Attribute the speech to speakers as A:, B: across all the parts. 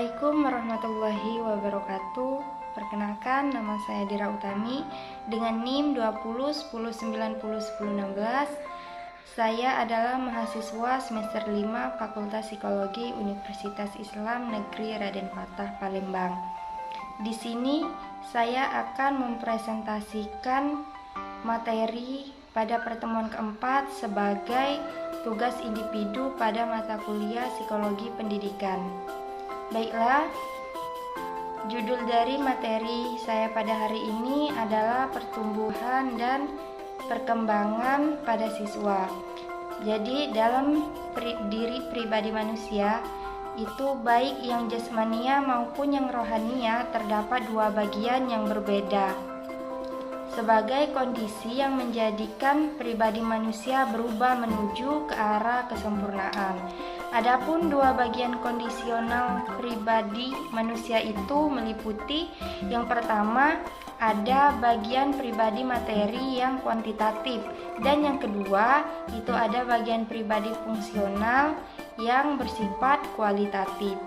A: Assalamualaikum warahmatullahi wabarakatuh. Perkenalkan, nama saya Dira Utami dengan NIM 201010901016. Saya adalah mahasiswa semester 5 Fakultas Psikologi Universitas Islam Negeri Raden Fatah Palembang. Di sini saya akan mempresentasikan materi pada pertemuan keempat sebagai tugas individu pada mata kuliah Psikologi Pendidikan. Baiklah, judul dari materi saya pada hari ini adalah pertumbuhan dan perkembangan pada siswa. Jadi dalam diri pribadi manusia itu baik yang jasmania maupun yang rohania terdapat dua bagian yang berbeda sebagai kondisi yang menjadikan pribadi manusia berubah menuju ke arah kesempurnaan. Adapun dua bagian kondisional pribadi manusia itu meliputi yang pertama ada bagian pribadi materi yang kuantitatif dan yang kedua itu ada bagian pribadi fungsional yang bersifat kualitatif.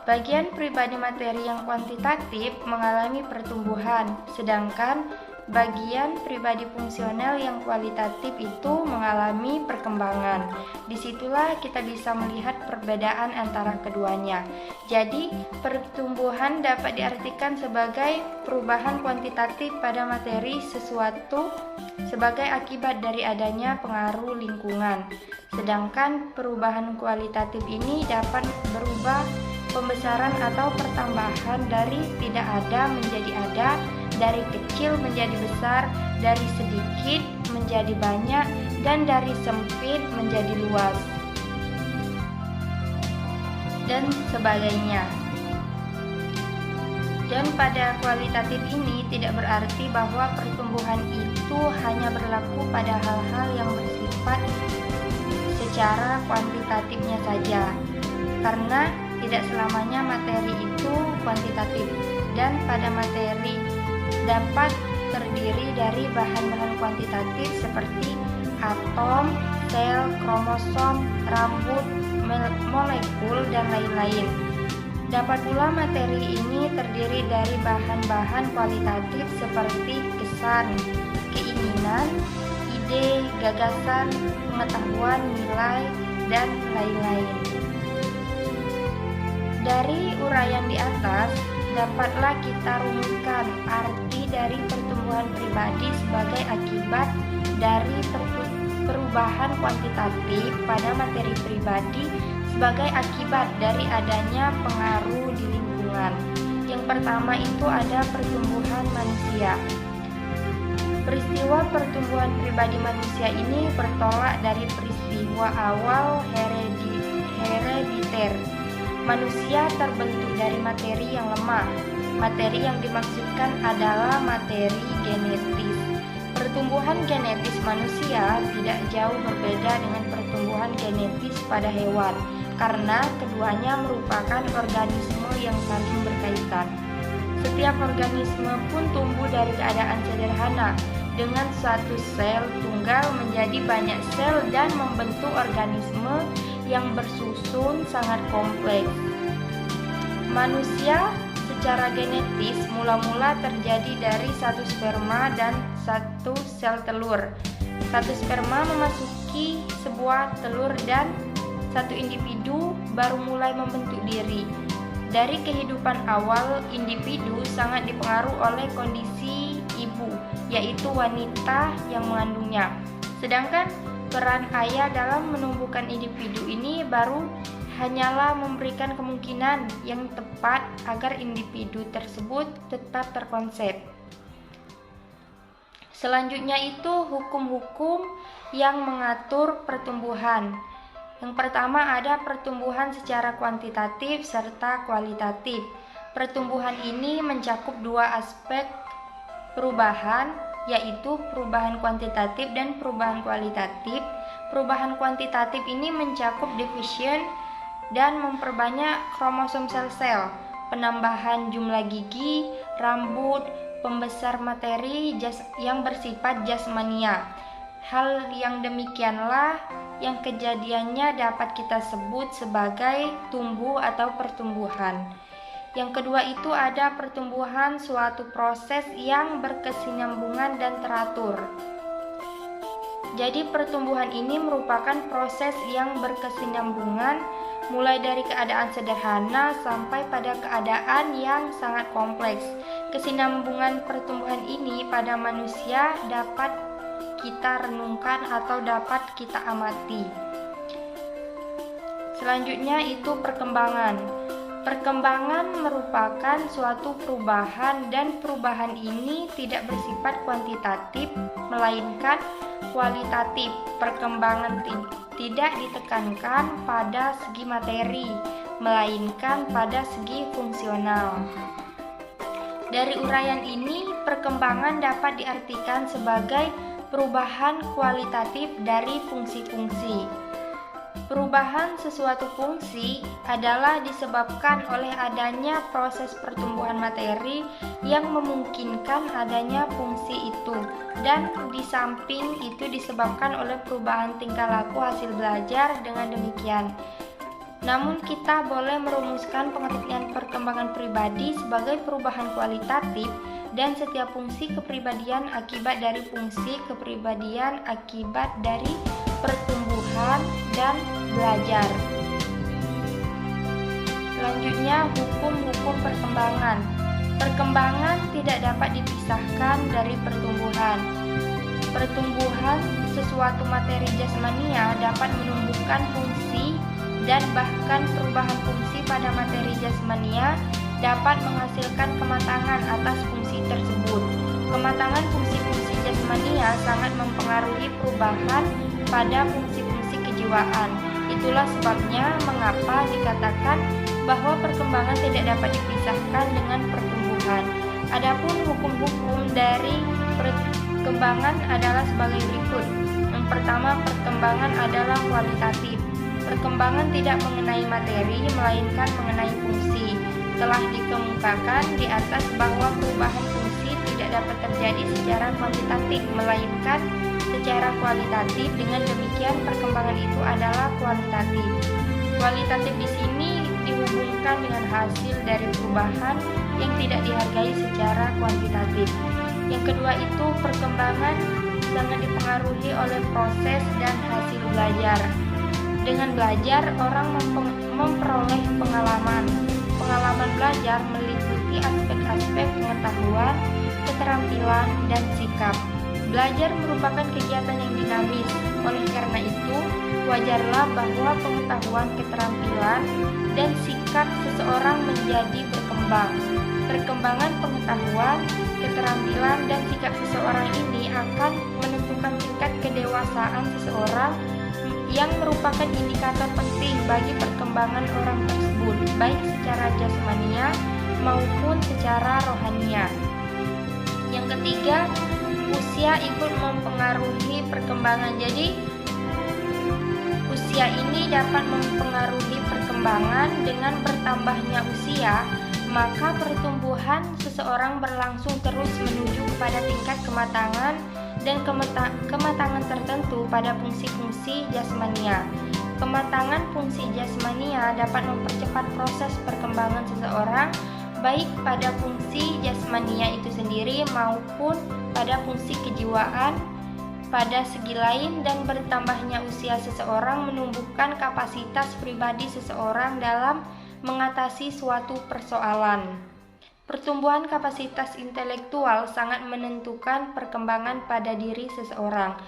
A: Bagian pribadi materi yang kuantitatif mengalami pertumbuhan, sedangkan bagian pribadi fungsional yang kualitatif itu mengalami perkembangan. Disitulah kita bisa melihat perbedaan antara keduanya. Jadi, pertumbuhan dapat diartikan sebagai perubahan kuantitatif pada materi sesuatu sebagai akibat dari adanya pengaruh lingkungan. Sedangkan perubahan kualitatif ini dapat berubah pembesaran atau pertambahan dari tidak ada menjadi ada, dari kecil menjadi besar, dari sedikit menjadi banyak, dan dari sempit menjadi luas, dan sebagainya. Dan pada kualitatif ini tidak berarti bahwa pertumbuhan itu hanya berlaku pada hal-hal yang bersifat secara kuantitatifnya saja, karena tidak selamanya materi itu kuantitatif, dan pada materi dapat terdiri dari bahan-bahan kuantitatif seperti atom, sel, kromosom, rambut, molekul, dan lain-lain. Dapat pula materi ini terdiri dari bahan-bahan kualitatif seperti kesan, keinginan, ide, gagasan, pengetahuan, nilai, dan lain-lain. Dari uraian di atas, dapatlah kita rumuskan arti dari pertumbuhan pribadi sebagai akibat dari perubahan kuantitatif pada materi pribadi sebagai akibat dari adanya pengaruh di lingkungan. Yang pertama itu ada pertumbuhan manusia. Peristiwa pertumbuhan pribadi manusia ini bertolak dari peristiwa awal herediter. Manusia terbentuk dari materi yang lemah. Materi yang dimaksudkan adalah materi genetis. Pertumbuhan genetis manusia tidak jauh berbeda dengan pertumbuhan genetis pada hewan, karena keduanya merupakan organisme yang saling berkaitan. Setiap organisme pun tumbuh dari keadaan sederhana, dengan satu sel tunggal menjadi banyak sel dan membentuk organisme yang bersusun sangat kompleks. Manusia secara genetis mula-mula terjadi dari satu sperma dan satu sel telur. Satu sperma memasuki sebuah telur dan satu individu baru mulai membentuk diri. Dari kehidupan awal, individu sangat dipengaruhi oleh kondisi ibu, yaitu wanita yang mengandungnya. Sedangkan peran ayah dalam menumbuhkan individu ini baru hanyalah memberikan kemungkinan yang tepat agar individu tersebut tetap terkonsep. Selanjutnya itu hukum-hukum yang mengatur pertumbuhan. Yang pertama ada pertumbuhan secara kuantitatif serta kualitatif. Pertumbuhan ini mencakup dua aspek perubahan, yaitu perubahan kuantitatif dan perubahan kualitatif. Perubahan kuantitatif ini mencakup division dan memperbanyak kromosom sel-sel, penambahan jumlah gigi, rambut, pembesar materi yang bersifat jasmania. Hal yang demikianlah yang kejadiannya dapat kita sebut sebagai tumbuh atau pertumbuhan. Yang kedua itu ada pertumbuhan suatu proses yang berkesinambungan dan teratur. Jadi pertumbuhan ini merupakan proses yang berkesinambungan mulai dari keadaan sederhana sampai pada keadaan yang sangat kompleks. Kesinambungan pertumbuhan ini pada manusia dapat kita renungkan atau dapat kita amati. Selanjutnya itu perkembangan. Perkembangan merupakan suatu perubahan dan perubahan ini tidak bersifat kuantitatif melainkan kualitatif. Perkembangan tidak ditekankan pada segi materi melainkan pada segi fungsional. Dari uraian ini, perkembangan dapat diartikan sebagai perubahan kualitatif dari fungsi-fungsi. Perubahan sesuatu fungsi adalah disebabkan oleh adanya proses pertumbuhan materi yang memungkinkan adanya fungsi itu, dan di samping itu disebabkan oleh perubahan tingkah laku hasil belajar. Dengan demikian, namun kita boleh merumuskan pengertian perkembangan pribadi sebagai perubahan kualitatif, dan setiap fungsi kepribadian akibat dari fungsi kepribadian akibat dari pertumbuhan dan belajar. Selanjutnya, hukum-hukum perkembangan. Perkembangan tidak dapat dipisahkan dari pertumbuhan. Pertumbuhan sesuatu materi jasmania dapat menumbuhkan fungsi, dan bahkan perubahan fungsi pada materi jasmania dapat menghasilkan kematangan atas fungsi tersebut. Kematangan fungsi-fungsi jasmania sangat mempengaruhi perubahan pada fungsi-fungsi kejiwaan. Itulah sebabnya mengapa dikatakan bahwa perkembangan tidak dapat dipisahkan dengan pertumbuhan. Adapun hukum-hukum dari perkembangan adalah sebagai berikut. Yang pertama, perkembangan adalah kualitatif. Perkembangan tidak mengenai materi melainkan mengenai fungsi. Telah dikemukakan di atas bahwa perubahan fungsi tidak dapat terjadi secara kuantitatif melainkan secara kualitatif. Dengan demikian, perkembangan itu adalah kualitatif. Kualitatif di sini dihubungkan dengan hasil dari perubahan yang tidak dihargai secara kuantitatif. Yang kedua itu perkembangan sangat dipengaruhi oleh proses dan hasil belajar. Dengan belajar, orang memperoleh pengalaman. Pengalaman belajar meliputi aspek-aspek pengetahuan, keterampilan, dan sikap. Belajar merupakan kegiatan yang dinamis. Oleh karena itu, wajarlah bahwa pengetahuan, keterampilan, dan sikap seseorang menjadi berkembang. Perkembangan pengetahuan, keterampilan, dan sikap seseorang ini akan menentukan tingkat kedewasaan seseorang, yang merupakan indikator penting bagi perkembangan orang tersebut, baik secara jasmania maupun secara rohania. Yang ketiga, usia ikut mempengaruhi perkembangan. Jadi, usia ini dapat mempengaruhi perkembangan. Dengan bertambahnya usia, maka pertumbuhan seseorang berlangsung terus menuju kepada tingkat kematangan dan kematangan tertentu pada fungsi-fungsi jasmania. Kematangan fungsi jasmania dapat mempercepat proses perkembangan seseorang, baik pada fungsi jasmania itu sendiri maupun pada fungsi kejiwaan. Pada segi lain, dan bertambahnya usia seseorang menumbuhkan kapasitas pribadi seseorang dalam mengatasi suatu persoalan. Pertumbuhan kapasitas intelektual sangat menentukan perkembangan pada diri seseorang.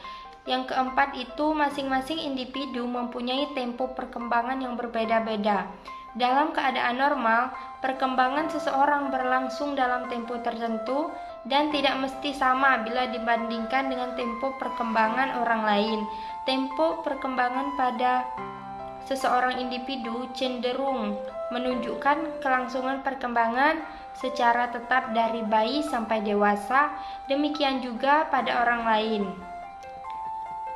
A: Yang keempat itu masing-masing individu mempunyai tempo perkembangan yang berbeda-beda. Dalam keadaan normal, perkembangan seseorang berlangsung dalam tempo tertentu dan tidak mesti sama bila dibandingkan dengan tempo perkembangan orang lain. Tempo perkembangan pada seseorang individu cenderung menunjukkan kelangsungan perkembangan secara tetap dari bayi sampai dewasa, demikian juga pada orang lain.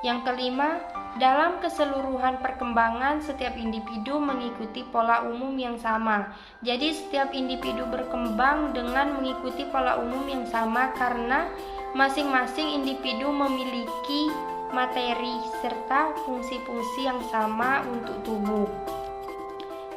A: Yang kelima, dalam keseluruhan perkembangan setiap individu mengikuti pola umum yang sama. Jadi setiap individu berkembang dengan mengikuti pola umum yang sama karena masing-masing individu memiliki materi, serta fungsi-fungsi yang sama untuk tubuh.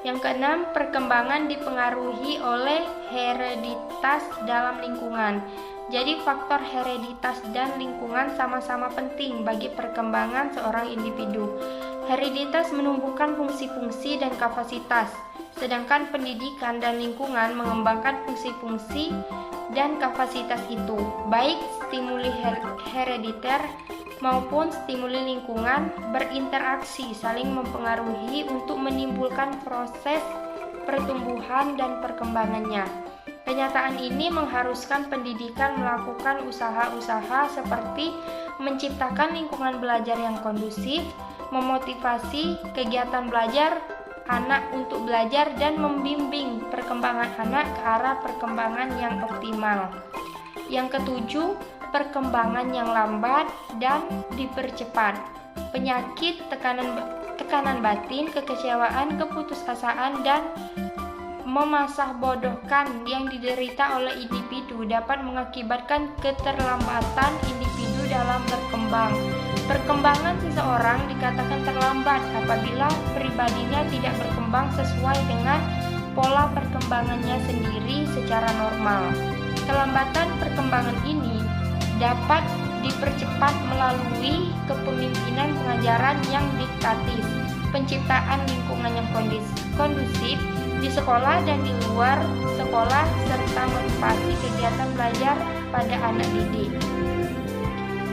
A: Yang keenam, perkembangan dipengaruhi oleh hereditas dalam lingkungan. Jadi faktor hereditas dan lingkungan sama-sama penting bagi perkembangan seorang individu. Hereditas menumbuhkan fungsi-fungsi dan kapasitas, sedangkan pendidikan dan lingkungan mengembangkan fungsi-fungsi dan kapasitas itu. Baik stimuli herediter maupun stimuli lingkungan berinteraksi saling mempengaruhi untuk menimbulkan proses pertumbuhan dan perkembangannya. Kenyataan ini mengharuskan pendidikan melakukan usaha-usaha seperti menciptakan lingkungan belajar yang kondusif, memotivasi kegiatan belajar anak untuk belajar, dan membimbing perkembangan anak ke arah perkembangan yang optimal. Yang ketujuh, perkembangan yang lambat dan dipercepat. Penyakit, tekanan batin, kekecewaan, keputusasaan, dan memasah bodohkan yang diderita oleh individu dapat mengakibatkan keterlambatan individu dalam berkembang. Perkembangan seseorang dikatakan terlambat apabila pribadinya tidak berkembang sesuai dengan pola perkembangannya sendiri secara normal. Kelambatan perkembangan ini dapat dipercepat melalui kepemimpinan pengajaran yang diktatis, penciptaan lingkungan yang kondusif di sekolah dan di luar sekolah, serta motivasi kegiatan belajar pada anak didik.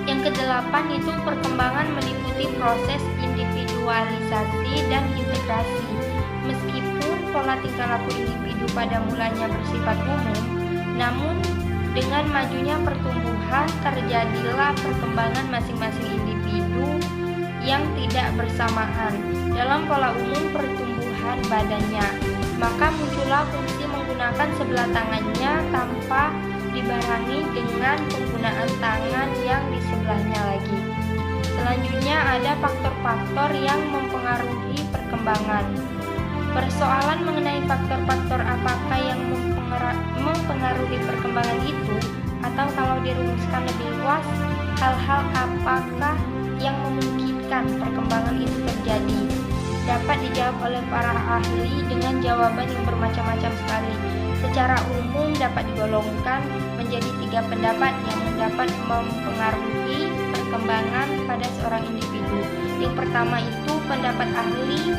A: Yang kedelapan itu perkembangan meliputi proses individualisasi dan integrasi. Meskipun pola tingkah laku individu pada mulanya bersifat umum, namun dengan majunya pertumbuhan terjadilah perkembangan masing-masing individu yang tidak bersamaan dalam pola umum pertumbuhan badannya. Maka muncullah fungsi menggunakan sebelah tangannya tanpa dibarengi dengan penggunaan tangan yang di sebelahnya lagi. Selanjutnya ada faktor-faktor yang mempengaruhi perkembangan. Persoalan mengenai faktor-faktor apakah yang mempengaruhi perkembangan itu, atau kalau dirumuskan lebih luas, hal-hal apakah yang memungkinkan perkembangan itu terjadi, dapat dijawab oleh para ahli dengan jawaban yang bermacam-macam sekali. Secara umum dapat digolongkan menjadi 3 pendapat yang dapat mempengaruhi perkembangan pada seorang individu. Yang pertama itu pendapat ahli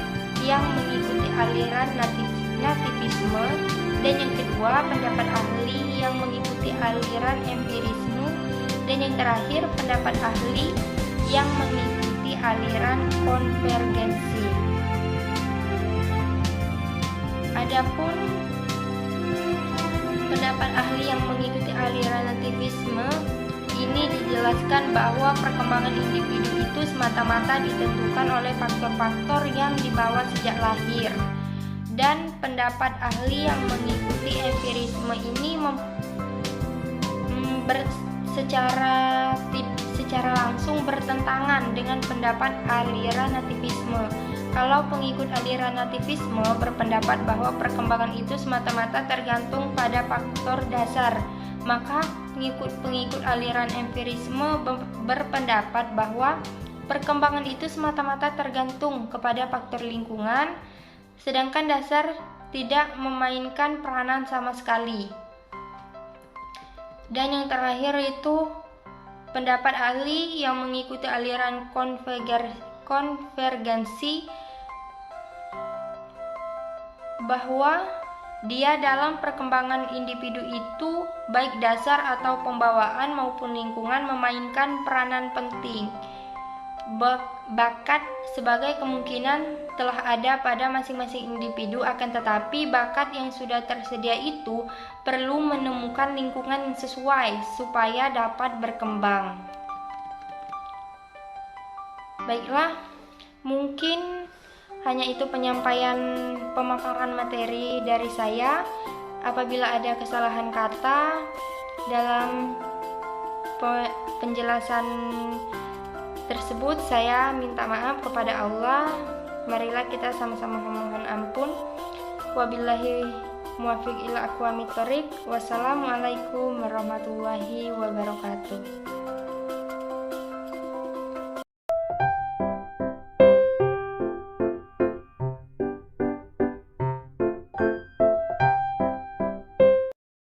A: yang mengikuti aliran nativisme, dan yang kedua pendapat ahli yang mengikuti aliran empirisme, dan yang terakhir pendapat ahli yang mengikuti aliran konvergensi. Adapun pendapat ahli yang mengikuti aliran nativisme ini dijelaskan bahwa perkembangan individu itu semata-mata ditentukan oleh faktor-faktor yang dibawa sejak lahir. Dan pendapat ahli yang mengikuti empirisme ini secara langsung bertentangan dengan pendapat aliran nativisme. Kalau pengikut aliran nativisme berpendapat bahwa perkembangan itu semata-mata tergantung pada faktor dasar, maka pengikut aliran empirisme berpendapat bahwa perkembangan itu semata-mata tergantung kepada faktor lingkungan, sedangkan dasar tidak memainkan peranan sama sekali. Dan yang terakhir itu pendapat ahli yang mengikuti aliran konvergensi, bahwa dia dalam perkembangan individu itu baik dasar atau pembawaan maupun lingkungan memainkan peranan penting. Bakat sebagai kemungkinan telah ada pada masing-masing individu, akan tetapi bakat yang sudah tersedia itu perlu menemukan lingkungan yang sesuai supaya dapat berkembang. Baiklah, mungkin hanya itu penyampaian pemaparan materi dari saya. Apabila ada kesalahan kata dalam penjelasan tersebut, saya minta maaf kepada Allah. Marilah kita sama-sama memohon ampun. Wabillahi muwaffiq ila aqwamit thoriq. Wassalamualaikum warahmatullahi wabarakatuh.